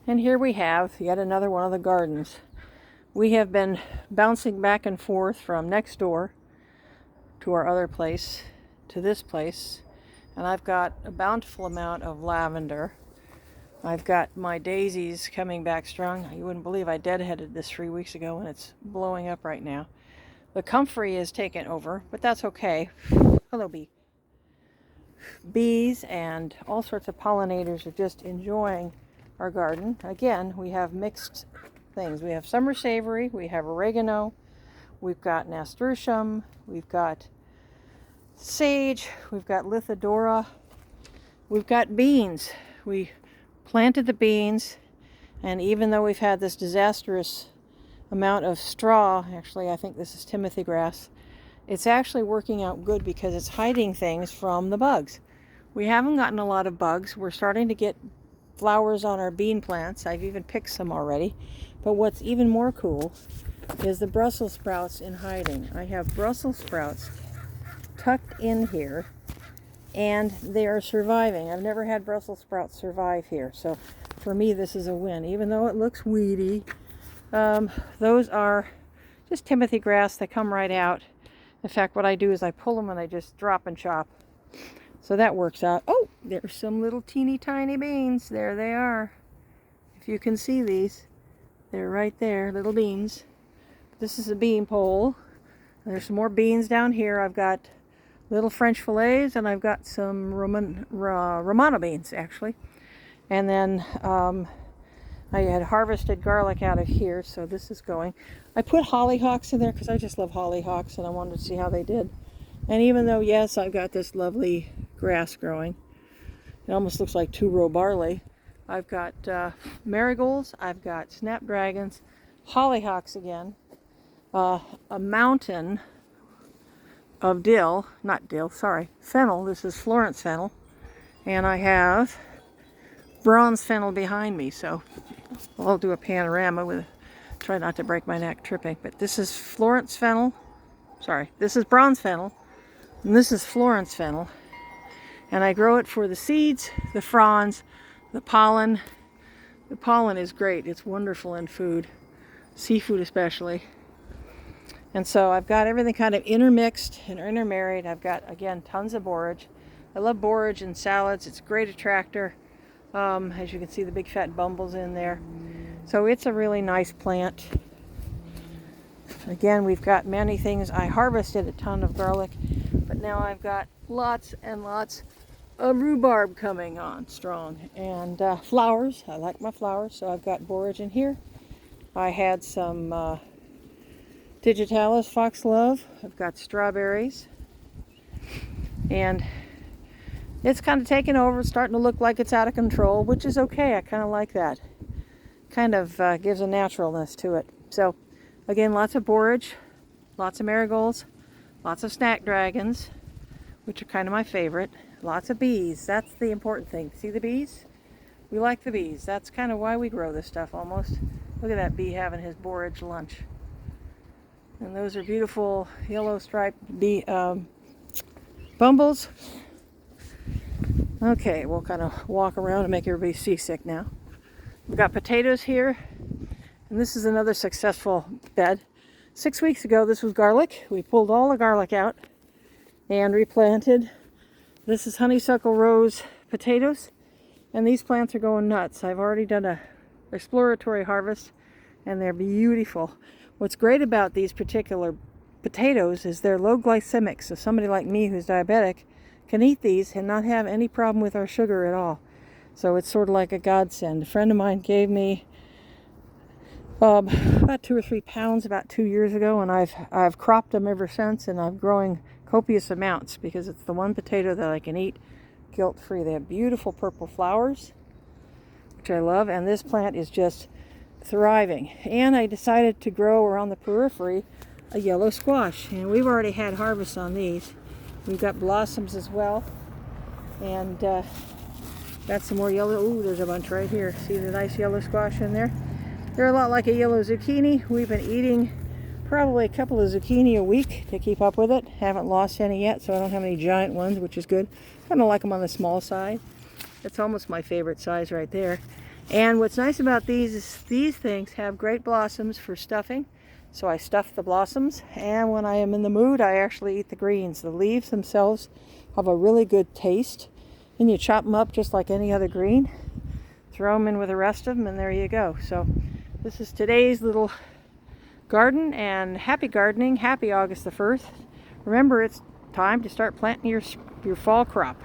And here we have yet another one of the gardens. We have been bouncing back and forth from next door to our other place to this place, and I've got a bountiful amount of lavender. I've got my daisies coming back strong. You wouldn't believe I deadheaded this 3 weeks ago, and it's blowing up right now. The comfrey is taken over, but that's okay. Hello, bee. Bees and all sorts of pollinators are just enjoying our garden. Again, we have mixed things. We have summer savory, we have oregano, we've got nasturtium, we've got sage, we've got lithidora, we've got beans. We planted the beans, and even though we've had this disastrous amount of straw, actually I think this is Timothy grass, it's actually working out good because it's hiding things from the bugs. We haven't gotten a lot of bugs. We're starting to get flowers on our bean plants. I've even picked some already. But what's even more cool is the Brussels sprouts in hiding. I have Brussels sprouts tucked in here, and they are surviving. I've never had Brussels sprouts survive here. So for me, this is a win. Even though it looks weedy, those are just Timothy grass. They come right out. In fact, what I do is I pull them and I just drop and chop. So that works out. Oh, there's some little teeny tiny beans. There they are. If you can see these, they're right there, little beans. This is a bean pole. There's some more beans down here. I've got little French fillets, and I've got some Romano beans, actually. And then I had harvested garlic out of here, so this is going. I put hollyhocks in there because I just love hollyhocks, and I wanted to see how they did. And even though, yes, I've got this lovely grass growing, it almost looks like two-row barley. I've got marigolds, I've got snapdragons, hollyhocks again, a mountain of fennel. This is Florence fennel. And I have bronze fennel behind me, so I'll do a panorama with, try not to break my neck tripping. But this is Florence fennel. Sorry, this is bronze fennel, and this is Florence fennel. And I grow it for the seeds, the fronds, the pollen. The pollen is great. It's wonderful in food, seafood especially. And so I've got everything kind of intermixed and intermarried. I've got, again, tons of borage. I love borage in salads. It's a great attractor. As you can see, the big fat bumbles in there. So it's a really nice plant. Again, we've got many things. I harvested a ton of garlic, but now I've got lots and lots of rhubarb coming on strong. And flowers. I like my flowers, so I've got borage in here. I had some digitalis foxglove. I've got strawberries. And it's kind of taken over. It's starting to look like it's out of control, which is okay. I kind of like that. Kind of gives a naturalness to it. So, again, lots of borage, lots of marigolds, lots of snapdragons, which are kind of my favorite. Lots of bees. That's the important thing. See the bees? We like the bees. That's kind of why we grow this stuff almost. Look at that bee having his borage lunch. And those are beautiful yellow striped bee bumbles. Okay, we'll kind of walk around and make everybody seasick now. We've got potatoes here, and this is another successful bed. 6 weeks ago, this was garlic. We pulled all the garlic out and replanted. This is honeysuckle rose potatoes, and these plants are going nuts. I've already done a exploratory harvest, and they're beautiful. What's great about these particular potatoes is they're low glycemic, so somebody like me who's diabetic can eat these and not have any problem with our sugar at all. So it's sort of like a godsend. A friend of mine gave me about 2 or 3 pounds about 2 years ago, and I've cropped them ever since, and I'm growing copious amounts because it's the one potato that I can eat guilt-free. They have beautiful purple flowers, which I love, and this plant is just thriving. And I decided to grow around the periphery a yellow squash, and we've already had harvests on these. We've got blossoms as well, and got some more yellow. Ooh, there's a bunch right here. See the nice yellow squash in there? They're a lot like a yellow zucchini. We've been eating probably a couple of zucchini a week to keep up with it. Haven't lost any yet, so I don't have any giant ones, which is good. Kind of like them on the small side. That's almost my favorite size right there. And what's nice about these is these things have great blossoms for stuffing. So I stuff the blossoms, and when I am in the mood, I actually eat the greens. The leaves themselves have a really good taste, and you chop them up just like any other green. Throw them in with the rest of them, and there you go. So this is today's little garden, and happy gardening. Happy August the 1st. Remember, it's time to start planting your fall crop.